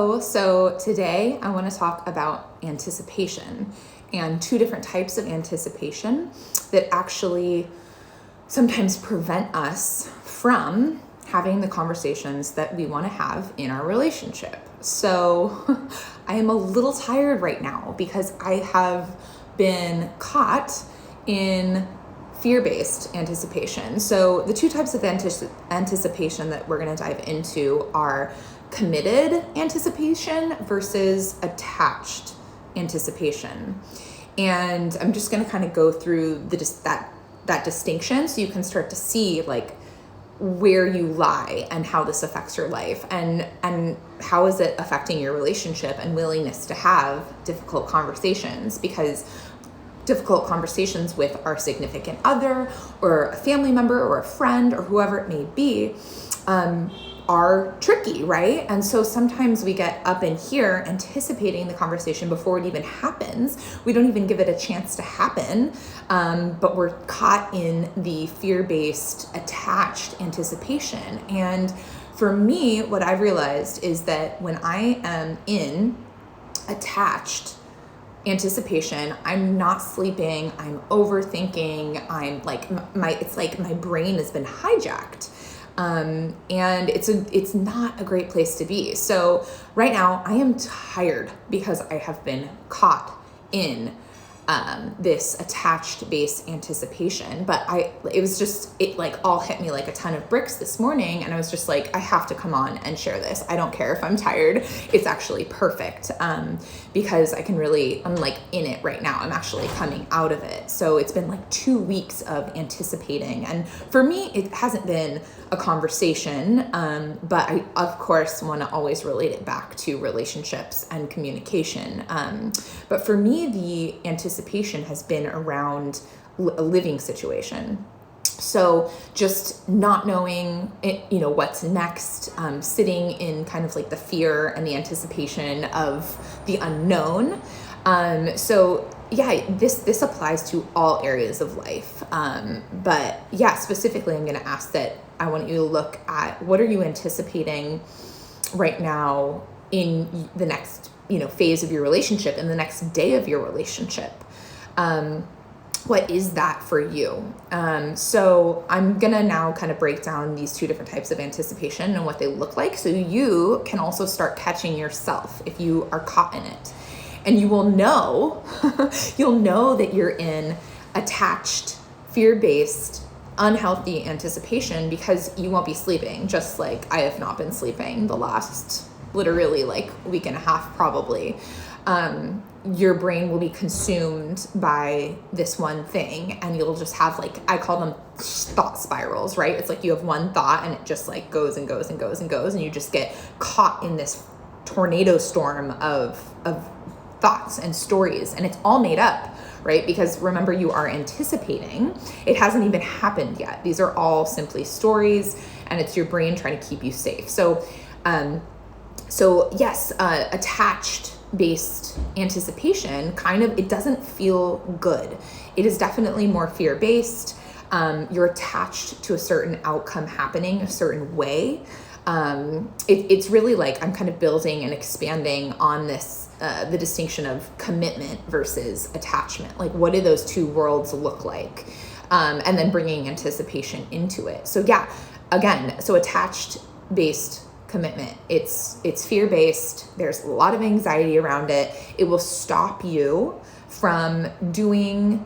So today I want to talk about anticipation and two different types of anticipation that actually sometimes prevent us from having the conversations that we want to have in our relationship. So I am a little tired right now because I have been caught in fear-based anticipation. So the two types of anticipation that we're going to dive into are committed anticipation versus attached anticipation. And I'm just going to kind of go through that distinction so you can start to see like where you lie and how this affects your life and how is it affecting your relationship and willingness to have difficult conversations, because difficult conversations with our significant other or a family member or a friend or whoever it may be are tricky, right? And so sometimes we get up in here anticipating the conversation before it even happens. We don't even give it a chance to happen, but we're caught in the fear-based attached anticipation. And for me, what I've realized is that when I am in attached anticipation, I'm not sleeping, I'm overthinking, I'm like, it's like my brain has been hijacked. And it's not a great place to be. So right now I am tired because I have been caught in this attached base anticipation. But it like all hit me like a ton of bricks this morning. And I was just like, I have to come on and share this. I don't care if I'm tired. It's actually perfect. Because I'm like in it right now. I'm actually coming out of it. So it's been like 2 weeks of anticipating. And for me, it hasn't been a conversation. But I, of course, want to always relate it back to relationships and communication. But for me, the anticipation has been around a living situation. So just not knowing, what's next, sitting in kind of like the fear and the anticipation of the unknown. So yeah, this applies to all areas of life. But yeah, specifically, I'm going to ask that I want you to look at what are you anticipating right now in the next, phase of your relationship, in the next day of your relationship. What is that for you? So I'm going to now kind of break down these two different types of anticipation and what they look like, so you can also start catching yourself if you are caught in it. And you will know, you'll know that you're in attached, fear-based, unhealthy anticipation because you won't be sleeping, just like I have not been sleeping the last literally like week and a half probably. Your brain will be consumed by this one thing and you'll just have like, I call them thought spirals, right? It's like you have one thought and it just like goes and goes and goes and goes, and you just get caught in this tornado storm of thoughts and stories, and it's all made up, right? Because remember, you are anticipating. It hasn't even happened yet. These are all simply stories, and it's your brain trying to keep you safe. So yes, attached based anticipation it doesn't feel good. It is definitely more fear-based. You're attached to a certain outcome happening a certain way. It's really like I'm kind of building and expanding on this, the distinction of commitment versus attachment. Like, what do those two worlds look like? And then bringing anticipation into it. So yeah, again, so attached based commitment, it's fear-based. There's a lot of anxiety around it. It will stop you from doing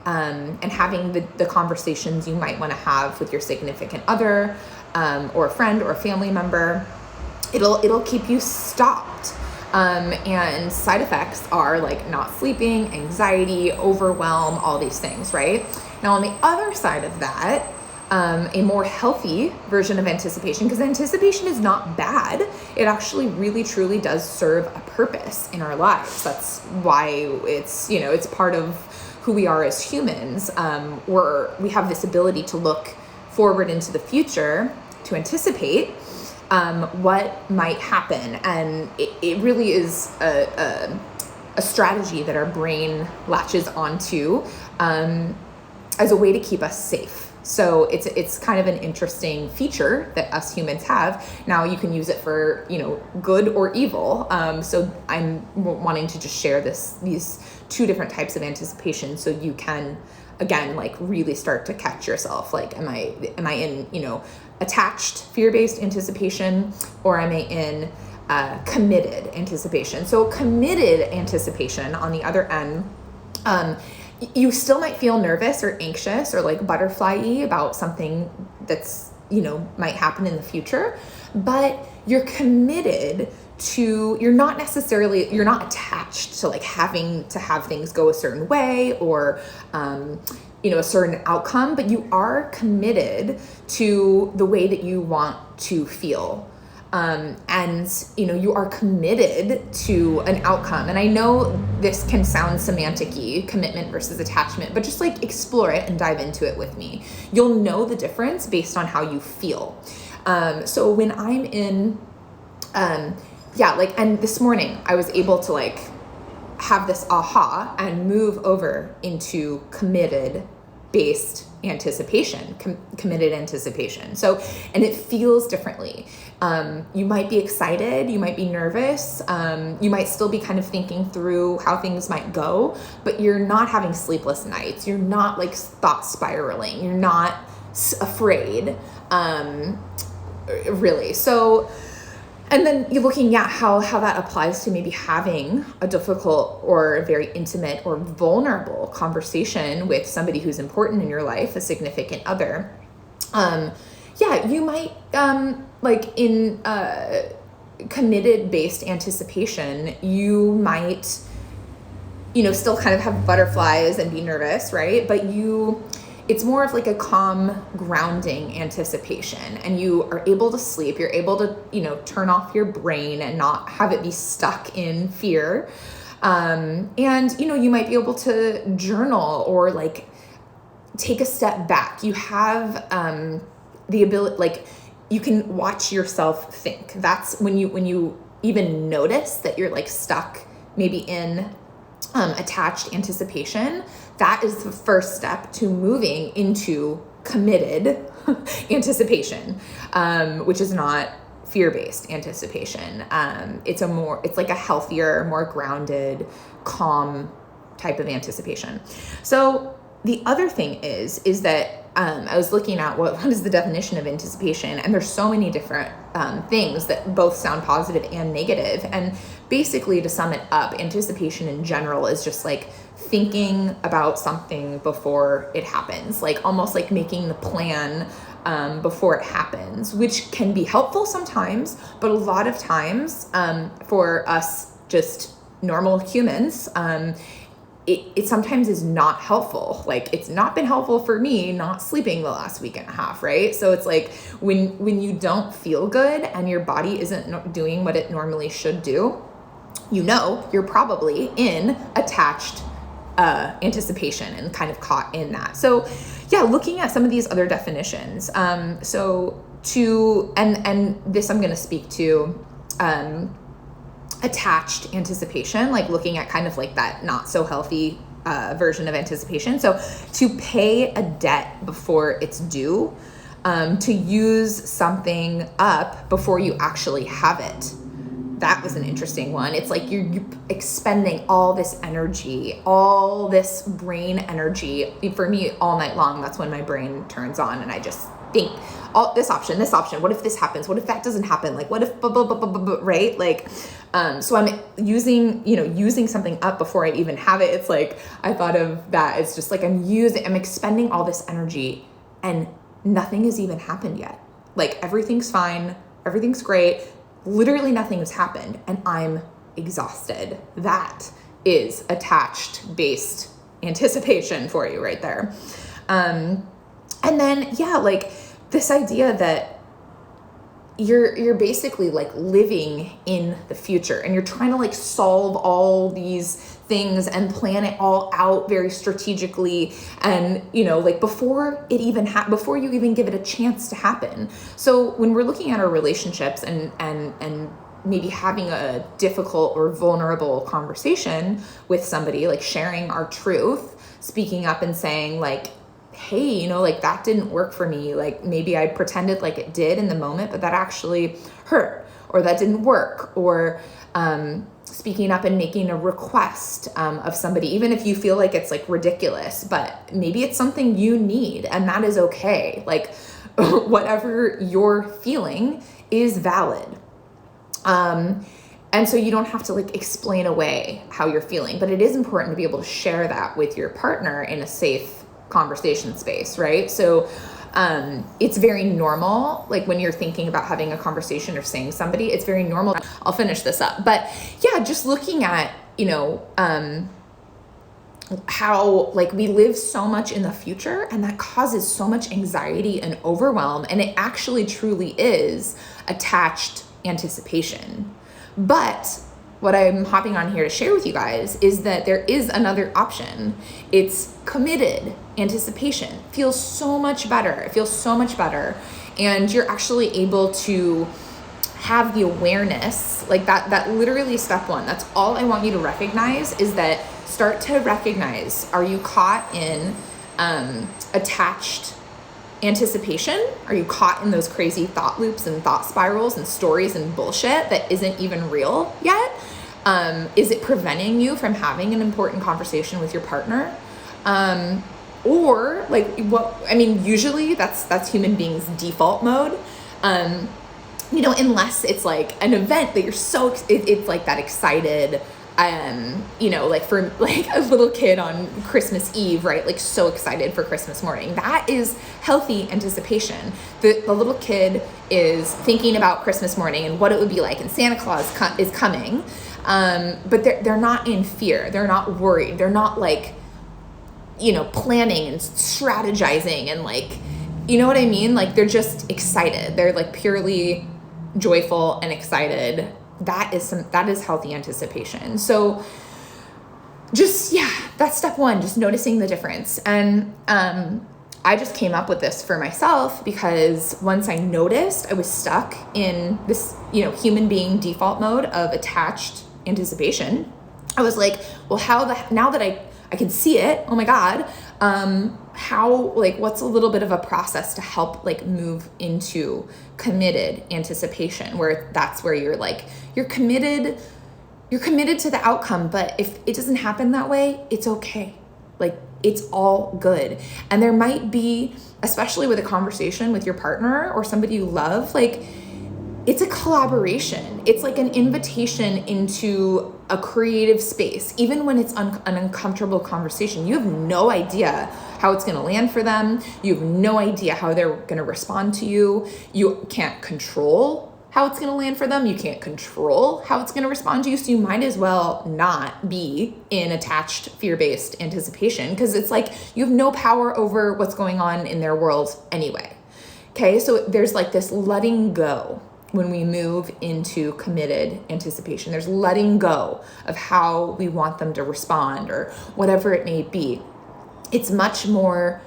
and having the conversations you might want to have with your significant other, or a friend or a family member. It'll keep you stopped. And side effects are like not sleeping, anxiety, overwhelm, all these things, right? Now, on the other side of that, a more healthy version of anticipation, because anticipation is not bad. It actually really, truly does serve a purpose in our lives. That's why it's part of who we are as humans. We have this ability to look forward into the future, to anticipate what might happen. And it really is a strategy that our brain latches onto as a way to keep us safe. So it's kind of an interesting feature that us humans have. Now you can use it for, good or evil. So I'm wanting to just share these two different types of anticipation, so you can, again, like really start to catch yourself. Like, am I in, attached fear-based anticipation, or am I in committed anticipation? So committed anticipation, on the other end, you still might feel nervous or anxious or like butterfly-y about something that's, might happen in the future, but you're committed to, you're not attached to like having to have things go a certain way or, a certain outcome, but you are committed to the way that you want to feel. And you are committed to an outcome. And I know this can sound semantic-y, commitment versus attachment, but just like explore it and dive into it with me. You'll know the difference based on how you feel. So when I'm in, and this morning I was able to like have this aha and move over into committed based anticipation, committed anticipation. So, and it feels differently. You might be excited, you might be nervous, you might still be kind of thinking through how things might go, but you're not having sleepless nights. You're not like thought spiraling. You're not afraid, really. So, and then you're looking at how that applies to maybe having a difficult or very intimate or vulnerable conversation with somebody who's important in your life, a significant other. You might, like in committed based anticipation, you might, still kind of have butterflies and be nervous, right? But it's more of like a calm, grounding anticipation, and you are able to sleep. You're able to, turn off your brain and not have it be stuck in fear. And, you might be able to journal or like take a step back. You have the ability, like you can watch yourself think. That's when you even notice that you're like stuck maybe in attached anticipation. That is the first step to moving into committed anticipation, which is not fear-based anticipation. It's like a healthier, more grounded, calm type of anticipation. So the other thing is that I was looking at what is the definition of anticipation, and there's so many different things that both sound positive and negative. And basically, to sum it up, anticipation in general is just like thinking about something before it happens, like almost like making the plan before it happens, which can be helpful sometimes, but a lot of times for us just normal humans, it sometimes is not helpful. Like it's not been helpful for me not sleeping the last week and a half, right? So it's like when you don't feel good and your body isn't doing what it normally should do, you're probably in attached anticipation and kind of caught in that. So looking at some of these other definitions. And this I'm going to speak to attached anticipation, like looking at kind of like that not so healthy version of anticipation. So to pay a debt before it's due, to use something up before you actually have it. That was an interesting one. It's like you're expending all this energy, all this brain energy. For me, all night long, that's when my brain turns on and I just think, this option, what if this happens? What if that doesn't happen? Like, what if, right? Like, so I'm using something up before I even have it. It's like, I thought of that. It's just like, I'm expending all this energy and nothing has even happened yet. Like everything's fine. Everything's great. Literally nothing has happened and I'm exhausted. That is attached based anticipation for you right there. And then, like this idea that you're basically like living in the future and you're trying to like solve all these things and plan it all out very strategically. And, like before you even give it a chance to happen. So when we're looking at our relationships and maybe having a difficult or vulnerable conversation with somebody, like sharing our truth, speaking up and saying like, hey, like that didn't work for me. Like maybe I pretended like it did in the moment, but that actually hurt, or that didn't work, or speaking up and making a request of somebody, even if you feel like it's like ridiculous, but maybe it's something you need, and that is okay. Like whatever you're feeling is valid. And so you don't have to like explain away how you're feeling, but it is important to be able to share that with your partner in a safe conversation space, right? So it's very normal, like when you're thinking about having a conversation or saying somebody, it's very normal. I'll finish this up. But yeah, just looking at, how like we live so much in the future, and that causes so much anxiety and overwhelm. And it actually truly is attached anticipation. But what I'm hopping on here to share with you guys is that there is another option. It's committed anticipation. It feels so much better. It feels so much better. And you're actually able to have the awareness, like that literally step one. That's all I want you to recognize, is that start to recognize, are you caught in attached anticipation? Are you caught in those crazy thought loops and thought spirals and stories and bullshit that isn't even real yet? Is it preventing you from having an important conversation with your partner? Or like usually that's human beings' default mode. Unless it's like an event that you're it's like that excited, like for like a little kid on Christmas Eve, right? Like so excited for Christmas morning. That is healthy anticipation. The little kid is thinking about Christmas morning and what it would be like, and Santa Claus is coming. But they're not in fear. They're not worried. They're not like, planning and strategizing and like, you know what I mean? Like they're just excited. They're like purely joyful and excited. That is healthy anticipation. So that's step one, just noticing the difference. And I just came up with this for myself because once I noticed I was stuck in this, human being default mode of attached anticipation, I was like, well, now that I can see it, oh my God, what's a little bit of a process to help like move into committed anticipation, where that's where you're committed to the outcome, but if it doesn't happen that way, it's okay. Like it's all good. And there might be, especially with a conversation with your partner or somebody you love, like it's a collaboration. It's like an invitation into a creative space. Even when it's an uncomfortable conversation, you have no idea how it's going to land for them. You have no idea how they're going to respond to you. You can't control how it's going to land for them. You can't control how it's going to respond to you. So you might as well not be in attached fear-based anticipation, because it's like you have no power over what's going on in their world anyway. Okay, so there's like this letting go. When we move into committed anticipation, there's letting go of how we want them to respond or whatever it may be. It's much more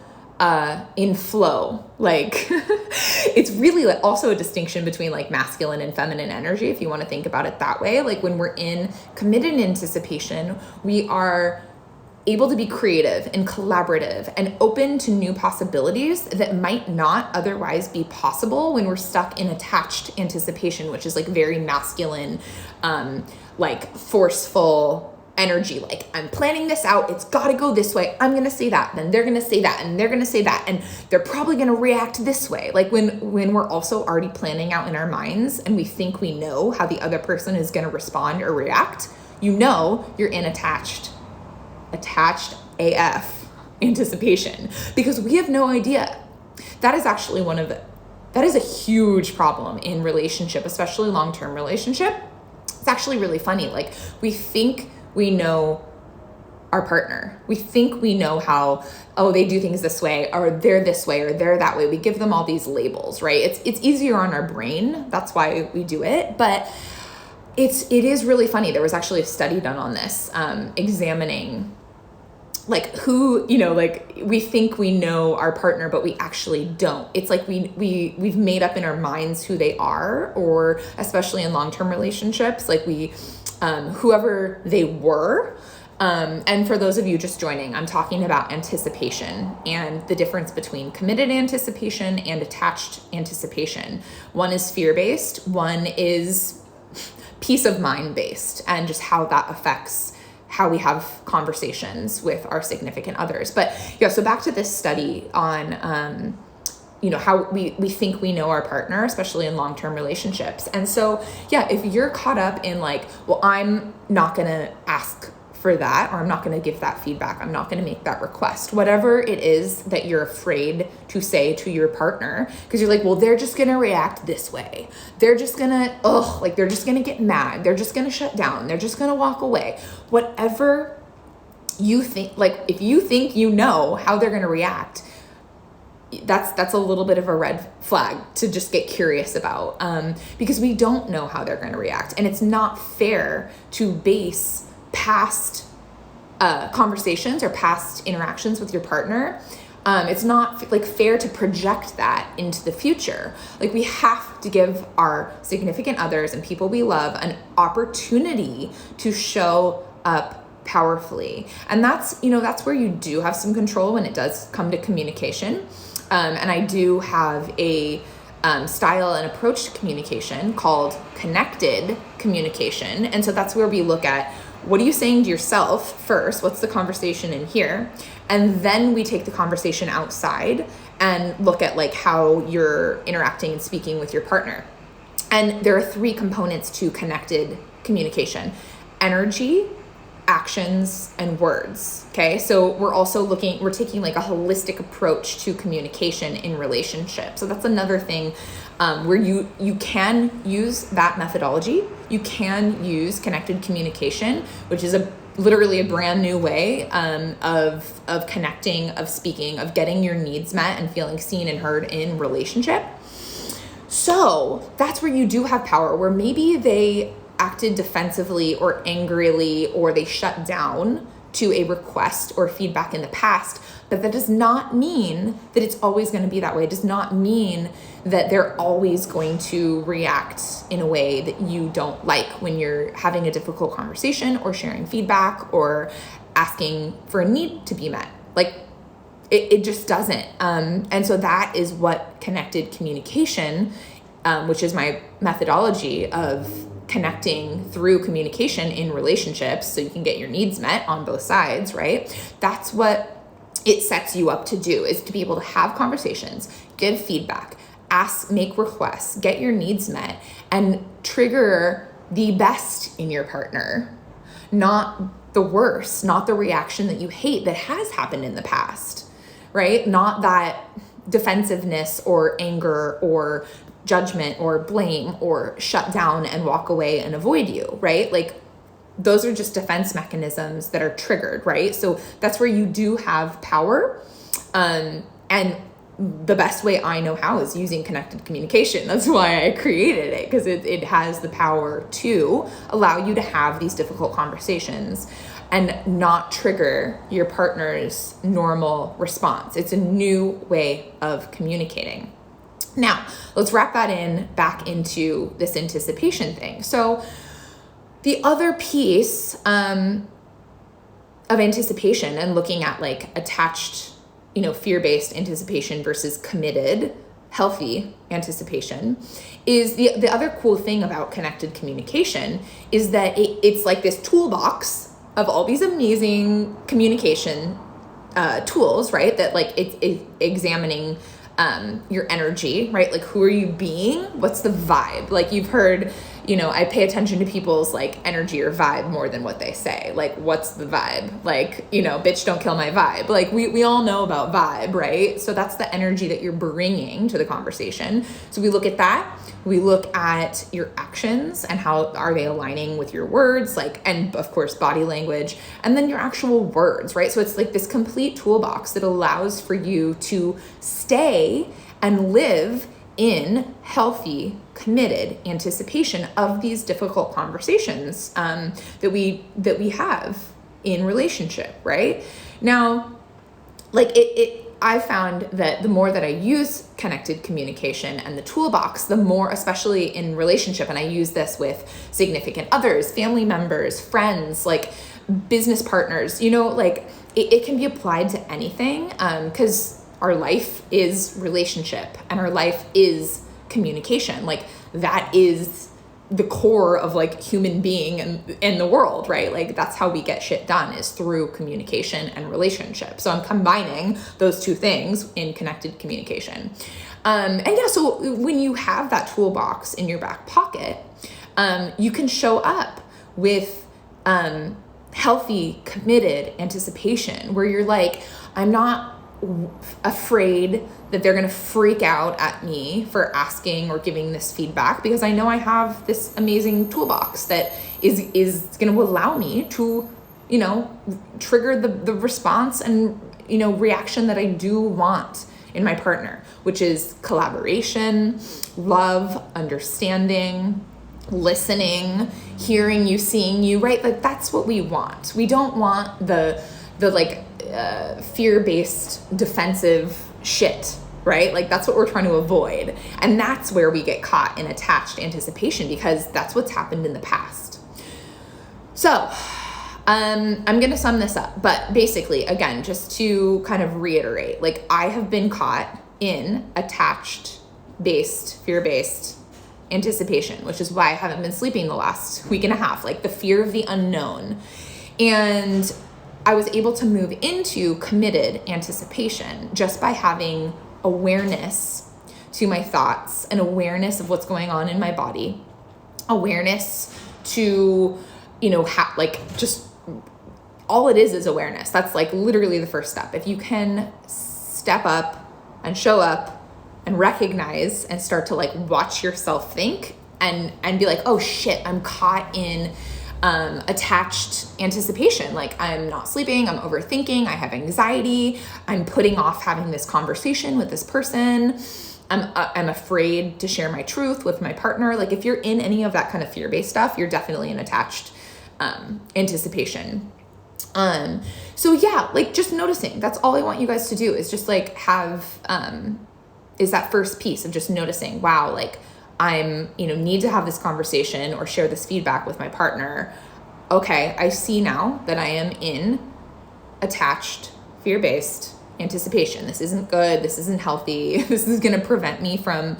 in flow. Like it's really also a distinction between like masculine and feminine energy, if you want to think about it that way. Like when we're in committed anticipation, we are able to be creative and collaborative and open to new possibilities that might not otherwise be possible when we're stuck in attached anticipation, which is like very masculine, like forceful energy. Like I'm planning this out. It's got to go this way. I'm going to say that. Then they're going to say that. And they're going to say that. And they're probably going to react this way. Like when we're also already planning out in our minds and we think we know how the other person is going to respond or react, you're in attached AF anticipation, because we have no idea. That is actually that is a huge problem in relationship, especially long-term relationship. It's actually really funny. Like we think we know our partner. We think we know how, they do things this way, or they're this way, or they're that way. We give them all these labels, right? It's easier on our brain. That's why we do it. But it is really funny. There was actually a study done on this, examining like who, like we think we know our partner, but we actually don't. It's like we've made up in our minds who they are, or especially in long-term relationships, like whoever they were, And for those of you just joining, I'm talking about anticipation and the difference between committed anticipation and attached anticipation. One is fear-based, one is peace of mind based, and just how that affects how we have conversations with our significant others. But yeah, so back to this study on, how we think we know our partner, especially in long-term relationships. And so, yeah, if you're caught up in like, well, I'm not going to ask for that, or I'm not going to give that feedback, I'm not going to make that request, whatever it is that you're afraid to say to your partner, because you're like, well, they're just going to react this way. They're just going to, they're just going to get mad. They're just going to shut down. They're just going to walk away. Whatever you think, like if you think you know how they're going to react, that's a little bit of a red flag to just get curious about, because we don't know how they're going to react. And it's not fair to base past conversations or past interactions with your partner. It's not like fair to project that into the future. Like we have to give our significant others and people we love an opportunity to show up powerfully. And that's where you do have some control when it does come to communication. And I do have a style and approach to communication called connected communication. And so that's where we look at, what are you saying to yourself first? What's the conversation in here? And then we take the conversation outside and look at like how you're interacting and speaking with your partner. And there are 3 components to connected communication: energy, actions, and words. Okay. So we're taking like a holistic approach to communication in relationships. So that's another thing where you can use that methodology. You can use connected communication, which is literally a brand new way of connecting, of speaking, of getting your needs met and feeling seen and heard in relationship. So that's where you do have power, where maybe they acted defensively or angrily, or they shut down to a request or feedback in the past. But that does not mean that it's always going to be that way. It does not mean that they're always going to react in a way that you don't like when you're having a difficult conversation or sharing feedback or asking for a need to be met. Like it just doesn't. And so that is what connected communication, which is my methodology of connecting through communication in relationships so you can get your needs met on both sides, right? That's what it sets you up to do, is to be able to have conversations, give feedback, make requests, get your needs met, and trigger the best in your partner, not the worst, not the reaction that you hate that has happened in the past, right? Not that defensiveness or anger or judgment or blame or shut down and walk away and avoid you, right? Like those are just defense mechanisms that are triggered, right? So that's where you do have power. And the best way I know how is using connected communication. That's why I created it, because it has the power to allow you to have these difficult conversations and not trigger your partner's normal response. It's a new way of communicating. Now, let's wrap that back into this anticipation thing. So the other piece of anticipation, and looking at like attached, fear-based anticipation versus committed, healthy anticipation, is the other cool thing about connected communication is that it's like this toolbox of all these amazing communication tools, right? That like it's examining your energy, right? Like, who are you being? What's the vibe? Like, you've heard, I pay attention to people's like energy or vibe more than what they say. Like, what's the vibe? Like, bitch, don't kill my vibe. Like, we all know about vibe, right? So that's the energy that you're bringing to the conversation. So we look at that. We look at your actions and how are they aligning with your words, and of course, body language, and then your actual words, right? So it's like this complete toolbox that allows for you to stay and live in healthy, committed anticipation of these difficult conversations that we have in relationship, right? Now, I found that the more that I use connected communication and the toolbox, the more, especially in relationship, and I use this with significant others, family members, friends, business partners, like it can be applied to anything, because our life is relationship and our life is communication. Like that is the core of like human being and in the world, right? Like that's how we get shit done, is through communication and relationship. So I'm combining those two things in connected communication. So when you have that toolbox in your back pocket, you can show up with healthy, committed anticipation, where you're like, I'm not afraid that they're going to freak out at me for asking or giving this feedback, because I know I have this amazing toolbox that is going to allow me to, trigger the response and, reaction that I do want in my partner, which is collaboration, love, understanding, listening, hearing you, seeing you, right? Like that's what we want. We don't want the fear-based defensive shit, right? Like that's what we're trying to avoid. And that's where we get caught in attached anticipation, because that's what's happened in the past. So I'm going to sum this up, but basically, again, just to kind of reiterate, like I have been caught in attached based, fear-based anticipation, which is why I haven't been sleeping the last week and a half, like the fear of the unknown. And I was able to move into committed anticipation just by having awareness to my thoughts and awareness of what's going on in my body, awareness to, just all it is awareness. That's like literally the first step. If you can step up and show up and recognize and start to like watch yourself think and be like, oh shit, I'm caught in attached anticipation. Like I'm not sleeping, I'm overthinking, I have anxiety, I'm putting off having this conversation with this person, I'm afraid to share my truth with my partner. Like if you're in any of that kind of fear-based stuff, you're definitely in attached anticipation. So yeah, like just noticing, that's all I want you guys to do, is just like have, is that first piece of just noticing, wow, like I'm, need to have this conversation or share this feedback with my partner. Okay, I see now that I am in attached, fear-based anticipation. This isn't good. This isn't healthy. This is going to prevent me from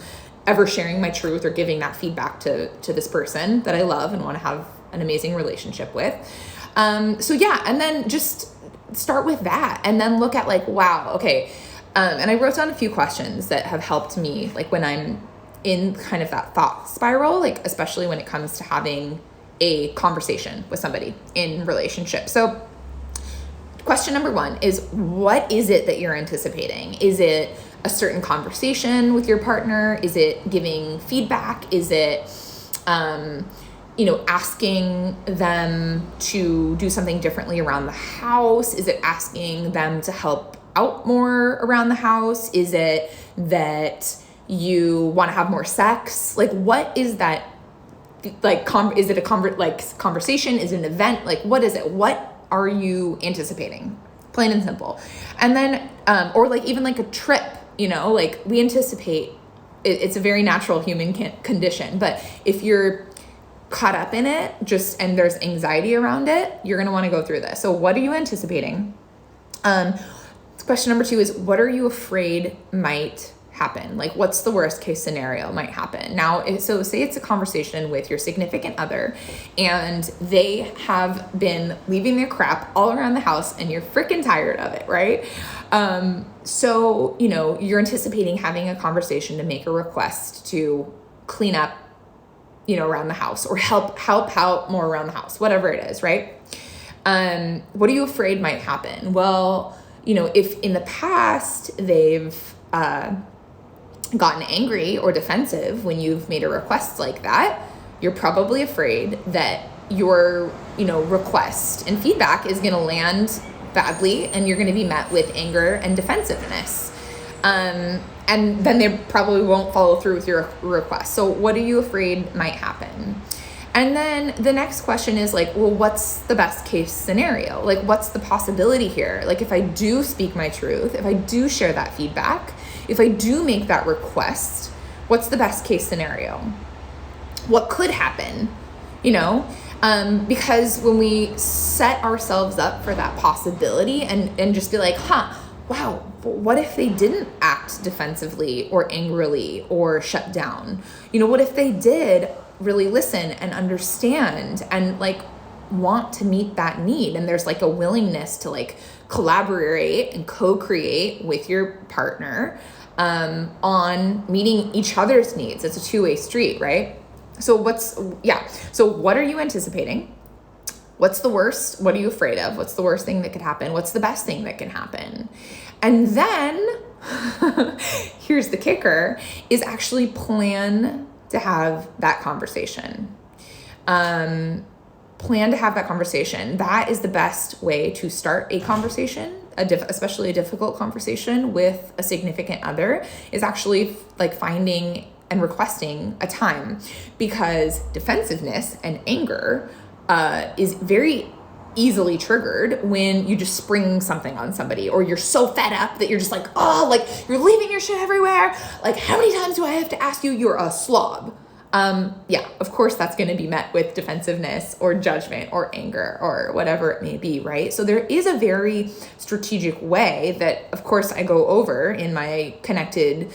ever sharing my truth or giving that feedback to this person that I love and want to have an amazing relationship with. So yeah, and then just start with that and then look at like, wow, okay. And I wrote down a few questions that have helped me, like when I'm in kind of that thought spiral, like especially when it comes to having a conversation with somebody in relationship. So question number 1 is, what is it that you're anticipating? Is it a certain conversation with your partner? Is it giving feedback? Is it, asking them to do something differently around the house? Is it asking them to help out more around the house? Is it that you want to have more sex? Like, what is that? Like, is it a conversation? Is it an event? Like, what is it? What are you anticipating? Plain and simple. And then, or like even like a trip, like we anticipate, it's a very natural human condition, but if you're caught up in it and there's anxiety around it, you're going to want to go through this. So what are you anticipating? Question number 2 is, what are you afraid might happen? Like, what's the worst case scenario might happen? Now, so say it's a conversation with your significant other and they have been leaving their crap all around the house and you're freaking tired of it, right? So, you're anticipating having a conversation to make a request to clean up, around the house, or help out more around the house, whatever it is, right? What are you afraid might happen? Well, if in the past they've gotten angry or defensive when you've made a request like that, you're probably afraid that your, request and feedback is going to land badly and you're going to be met with anger and defensiveness. And then they probably won't follow through with your request. So what are you afraid might happen? And then the next question is like, well, what's the best case scenario? Like, what's the possibility here? Like, if I do speak my truth, if I do share that feedback, if I do make that request, what's the best case scenario? What could happen? Because when we set ourselves up for that possibility and just be like, wow, what if they didn't act defensively or angrily or shut down? What if they did really listen and understand and like want to meet that need? And there's like a willingness to like collaborate and co-create with your partner on meeting each other's needs. It's a two-way street, right? So what are you anticipating? What's the worst? What are you afraid of? What's the worst thing that could happen? What's the best thing that can happen? And then here's the kicker, is actually plan to have that conversation. Plan to have that conversation. That is the best way to start a conversation, especially a difficult conversation with a significant other, is actually like finding and requesting a time, because defensiveness and anger is very easily triggered when you just spring something on somebody, or you're so fed up that you're just like, oh, like you're leaving your shit everywhere. Like, how many times do I have to ask you? You're a slob. Of course that's going to be met with defensiveness or judgment or anger or whatever it may be, right? So there is a very strategic way that, of course, I go over in my connected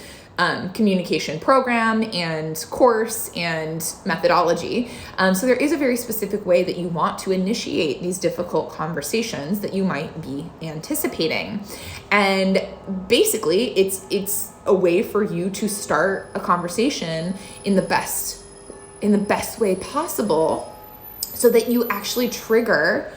communication program and course and methodology. So there is a very specific way that you want to initiate these difficult conversations that you might be anticipating. And basically it's a way for you to start a conversation in the best way possible, so that you actually trigger.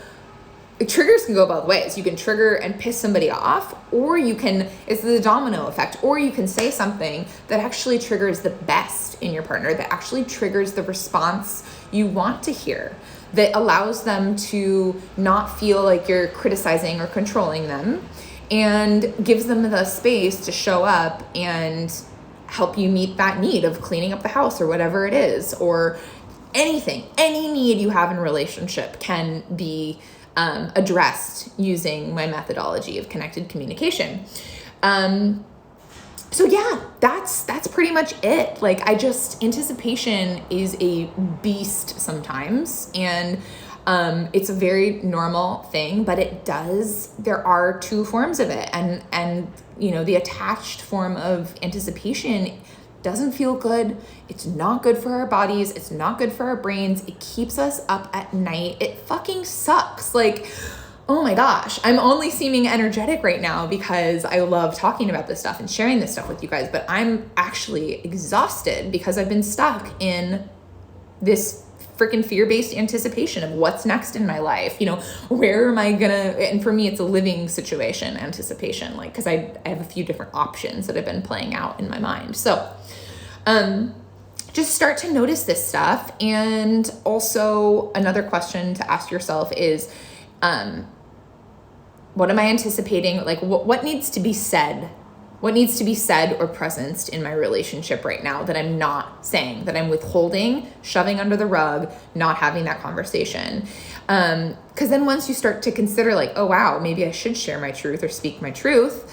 Triggers can go both ways. You can trigger and piss somebody off, or it's the domino effect, or you can say something that actually triggers the best in your partner, that actually triggers the response you want to hear, that allows them to not feel like you're criticizing or controlling them, and gives them the space to show up and help you meet that need of cleaning up the house or whatever it is, or anything. Any need you have in a relationship can be addressed using my methodology of connected communication. So yeah, that's pretty much it. Like, anticipation is a beast sometimes, and it's a very normal thing, but there are two forms of it. And the attached form of anticipation doesn't feel good. It's not good for our bodies. It's not good for our brains. It keeps us up at night. It fucking sucks. Like, oh my gosh, I'm only seeming energetic right now because I love talking about this stuff and sharing this stuff with you guys, but I'm actually exhausted because I've been stuck in this freaking fear-based anticipation of what's next in my life. Where am I and for me, it's a living situation anticipation, like, because I have a few different options that have been playing out in my mind. So, just start to notice this stuff. And also another question to ask yourself is, what am I anticipating? Like, what needs to be said? What needs to be said or presenced in my relationship right now that I'm not saying, that I'm withholding, shoving under the rug, not having that conversation? Because then once you start to consider like, oh wow, maybe I should share my truth or speak my truth,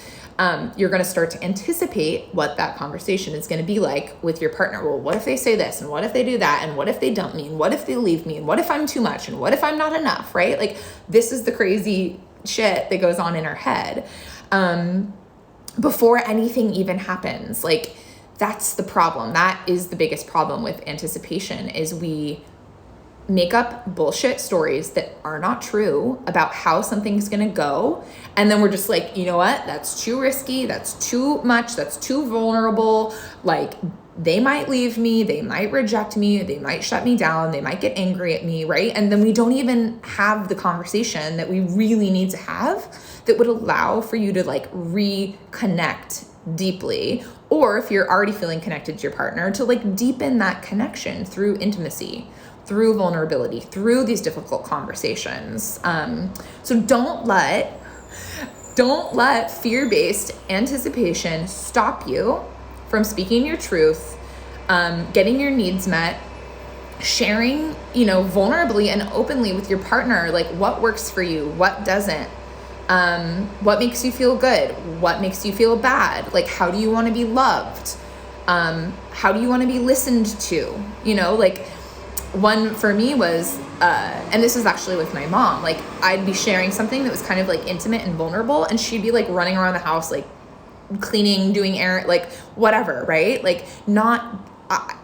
you're going to start to anticipate what that conversation is going to be like with your partner. Well, what if they say this? And what if they do that? And what if they dump me? And what if they leave me? And what if I'm too much? And what if I'm not enough, right? Like, this is the crazy shit that goes on in our head. Before anything even happens. Like, that's the problem. That is the biggest problem with anticipation, is we make up bullshit stories that are not true about how something's going to go. And then we're just like, you know what? That's too risky. That's too much. That's too vulnerable. Like, they might leave me. They might reject me. They might shut me down. They might get angry at me, right? And then we don't even have the conversation that we really need to have that would allow for you to like reconnect deeply. Or if you're already feeling connected to your partner, to like deepen that connection through intimacy, through vulnerability, through these difficult conversations. So don't let fear-based anticipation stop you from speaking your truth, getting your needs met, sharing, vulnerably and openly with your partner, like what works for you, what doesn't, what makes you feel good, what makes you feel bad, like how do you want to be loved, how do you want to be listened to, one for me was, and this was actually with my mom, like I'd be sharing something that was kind of like intimate and vulnerable, and she'd be like running around the house, like cleaning, doing errand, like whatever, right? Like not,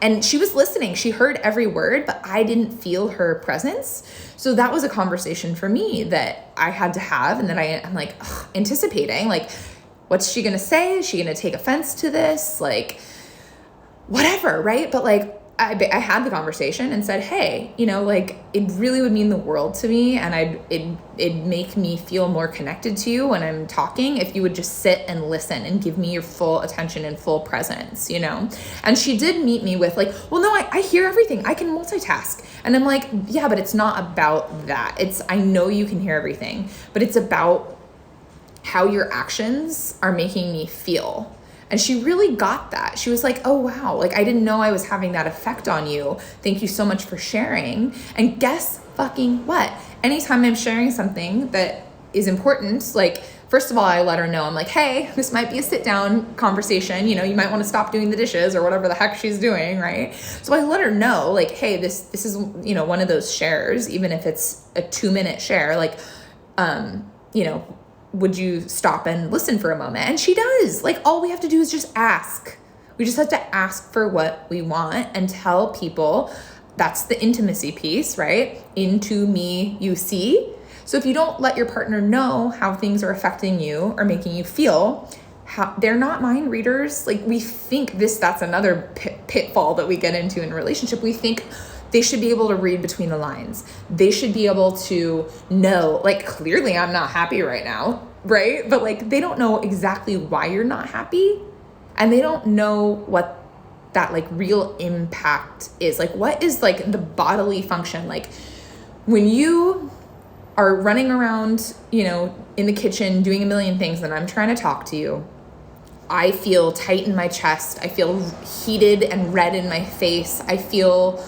and she was listening. She heard every word, but I didn't feel her presence. So that was a conversation for me that I had to have. And then I'm like anticipating, like, what's she going to say? Is she going to take offense to this? Like, whatever, right? But like, I had the conversation and said, hey, you know, like it really would mean the world to me, and it'd make me feel more connected to you when I'm talking if you would just sit and listen and give me your full attention and full presence, you know? And she did meet me with like, well, no, I hear everything. I can multitask. And I'm like, yeah, but it's not about that. I know you can hear everything, but it's about how your actions are making me feel. And she really got that. She was like, oh, wow. Like, I didn't know I was having that effect on you. Thank you so much for sharing. And guess fucking what? Anytime I'm sharing something that is important, like, first of all, I let her know. I'm like, hey, this might be a sit down conversation. You know, you might want to stop doing the dishes or whatever the heck she's doing, right? So I let her know, like, hey, this is, you know, one of those shares, even if it's a 2-minute share, like, you know, would you stop and listen for a moment? And she does. Like, all we have to do is just ask. We just have to ask for what we want and tell people. That's the intimacy piece, right? Into me, you see. So if you don't let your partner know how things are affecting you or making you feel, they're not mind readers. Like, we think that's another pitfall that we get into in a relationship. We think they should be able to read between the lines. They should be able to know, like, clearly I'm not happy right now, right? But like, they don't know exactly why you're not happy. And they don't know what that like real impact is. Like, what is like the bodily function? Like when you are running around, you know, in the kitchen doing a million things and I'm trying to talk to you, I feel tight in my chest. I feel heated and red in my face. I feel,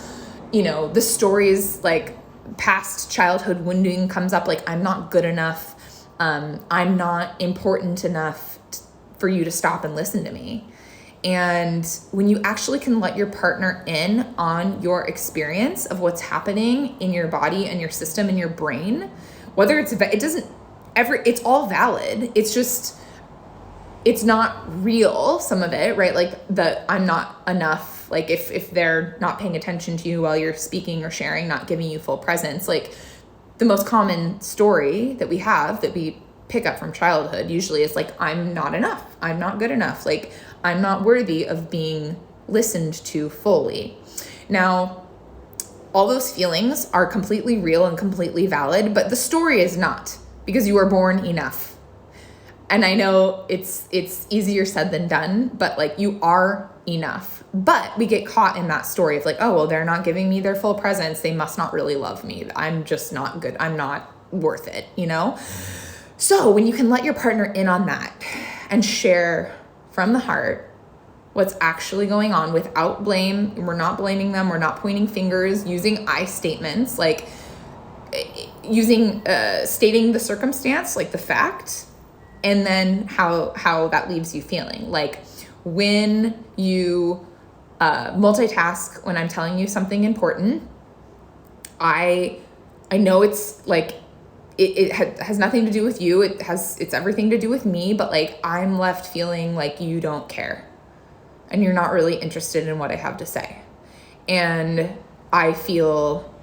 you know, the stories like past childhood wounding comes up, like I'm not good enough. I'm not important enough for you to stop and listen to me. And when you actually can let your partner in on your experience of what's happening in your body and your system and your brain, whether it's all valid. It's just, it's not real, some of it, right? Like I'm not enough. Like if they're not paying attention to you while you're speaking or sharing, not giving you full presence, like the most common story that we have that we pick up from childhood usually is like, I'm not enough. I'm not good enough. Like I'm not worthy of being listened to fully. Now, all those feelings are completely real and completely valid, but the story is not, because you were born enough. And I know it's easier said than done, but like you are enough. But we get caught in that story of like, oh, well, they're not giving me their full presence. They must not really love me. I'm just not good. I'm not worth it, you know? So when you can let your partner in on that and share from the heart what's actually going on without blame, we're not blaming them. We're not pointing fingers, using I statements, like stating the circumstance, like the fact, and then how that leaves you feeling. Like when you multitask, when I'm telling you something important, I know it's like, it has nothing to do with you. It's everything to do with me, but like I'm left feeling like you don't care and you're not really interested in what I have to say. And I feel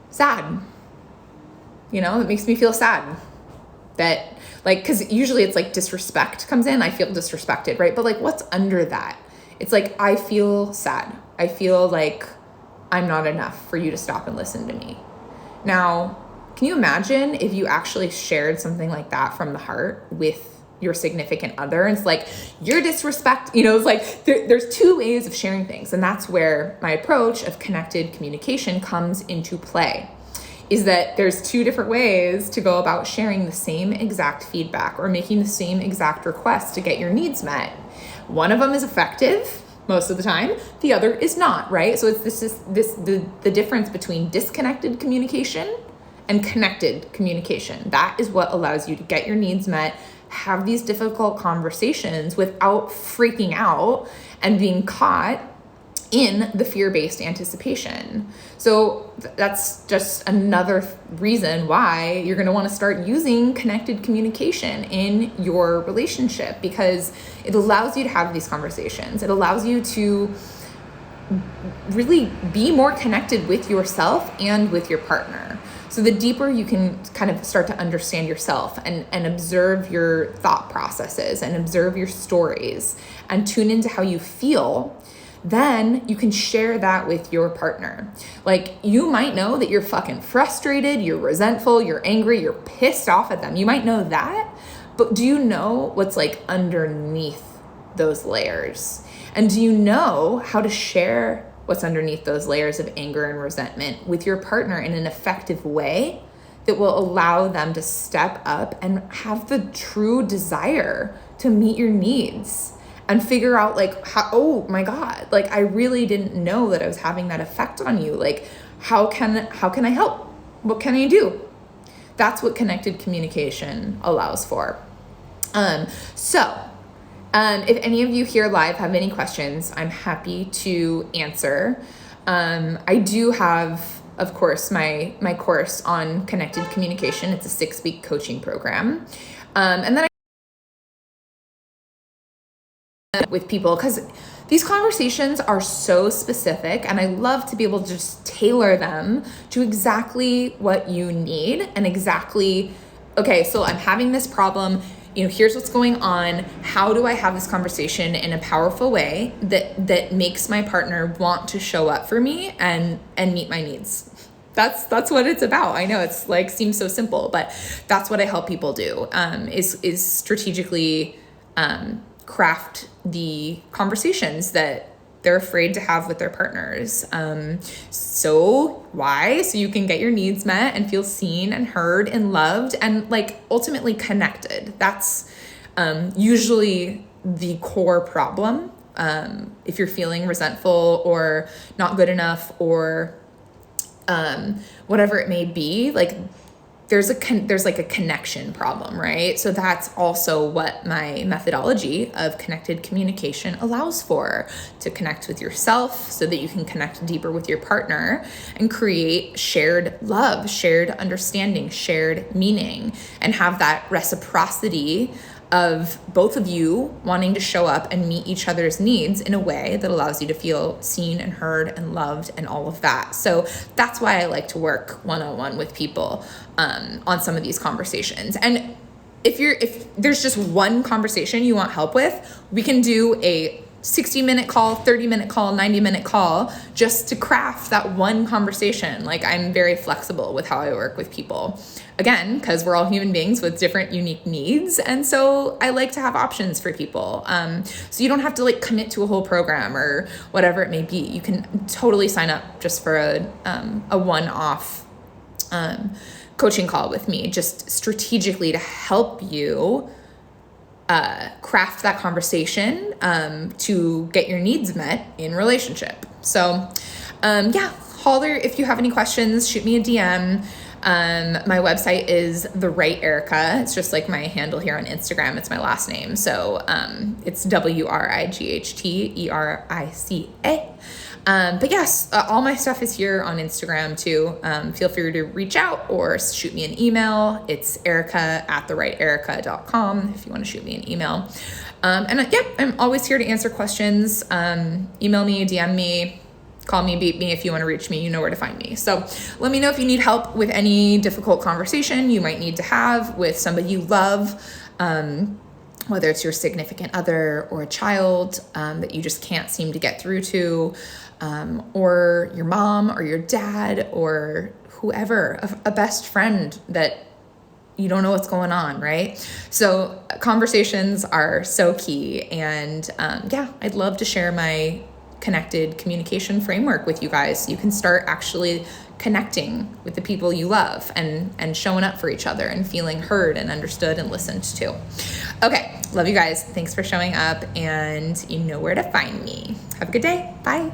sad. You know, it makes me feel sad that like, cause usually it's like disrespect comes in. I feel disrespected, right? But like what's under that? It's like, I feel sad. I feel like I'm not enough for you to stop and listen to me. Now, can you imagine if you actually shared something like that from the heart with your significant other? And it's like, you're disrespect, you know, it's like there's two ways of sharing things. And that's where my approach of connected communication comes into play, is that there's two different ways to go about sharing the same exact feedback or making the same exact request to get your needs met. One of them is effective most of the time. The other is not, right? So it's the difference between disconnected communication and connected communication. That is what allows you to get your needs met, have these difficult conversations without freaking out and being caught in the fear-based anticipation. So that's just another reason why you're going to want to start using connected communication in your relationship, because it allows you to have these conversations. It allows you to really be more connected with yourself and with your partner. So the deeper you can kind of start to understand yourself and observe your thought processes and observe your stories and tune into how you feel, then you can share that with your partner. Like, you might know that you're fucking frustrated, you're resentful, you're angry, you're pissed off at them. You might know that, but do you know what's like underneath those layers? And do you know how to share what's underneath those layers of anger and resentment with your partner in an effective way that will allow them to step up and have the true desire to meet your needs? And figure out like, how, oh my God, like I really didn't know that I was having that effect on you. Like, how can I help? What can I do? That's what connected communication allows for. If any of you here live have any questions, I'm happy to answer. I do have, of course, my course on connected communication. It's a 6-week coaching program. And then with people, because these conversations are so specific, and I love to be able to just tailor them to exactly what you need and exactly, okay, so I'm having this problem, here's what's going on. How do I have this conversation in a powerful way that makes my partner want to show up for me and meet my needs? That's what it's about. I know it's like seems so simple, but that's what I help people do, is strategically craft the conversations that they're afraid to have with their partners. So why? So you can get your needs met and feel seen and heard and loved and like ultimately connected. That's usually the core problem. If you're feeling resentful or not good enough or whatever it may be, like there's like a connection problem, right? So that's also what my methodology of connected communication allows for, to connect with yourself so that you can connect deeper with your partner and create shared love, shared understanding, shared meaning, and have that reciprocity of both of you wanting to show up and meet each other's needs in a way that allows you to feel seen and heard and loved and all of that. So that's why I like to work one-on-one with people on some of these conversations. And if there's just one conversation you want help with, we can do a 60-minute call, 30-minute call, 90-minute call just to craft that one conversation. Like, I'm very flexible with how I work with people. Again, because we're all human beings with different unique needs. And so I like to have options for people. So you don't have to like commit to a whole program or whatever it may be. You can totally sign up just for a one-off coaching call with me, just strategically to help you craft that conversation to get your needs met in relationship. So holler if you have any questions, shoot me a DM. My website is The Right Erica. It's just like my handle here on Instagram. It's my last name. So it's WRIGHTERICA. But yes, all my stuff is here on Instagram too. Feel free to reach out or shoot me an email. It's erica@therighterica.com if you want to shoot me an email. I'm always here to answer questions. Email me, DM me, call me, beat me. If you want to reach me, you know where to find me. So let me know if you need help with any difficult conversation you might need to have with somebody you love, whether it's your significant other or a child that you just can't seem to get through to, or your mom or your dad or whoever, a best friend that you don't know what's going on, right? So conversations are so key. And I'd love to share my connected communication framework with you guys. You can start actually connecting with the people you love and showing up for each other and feeling heard and understood and listened to. Okay, love you guys. Thanks for showing up, and you know where to find me. Have a good day. Bye.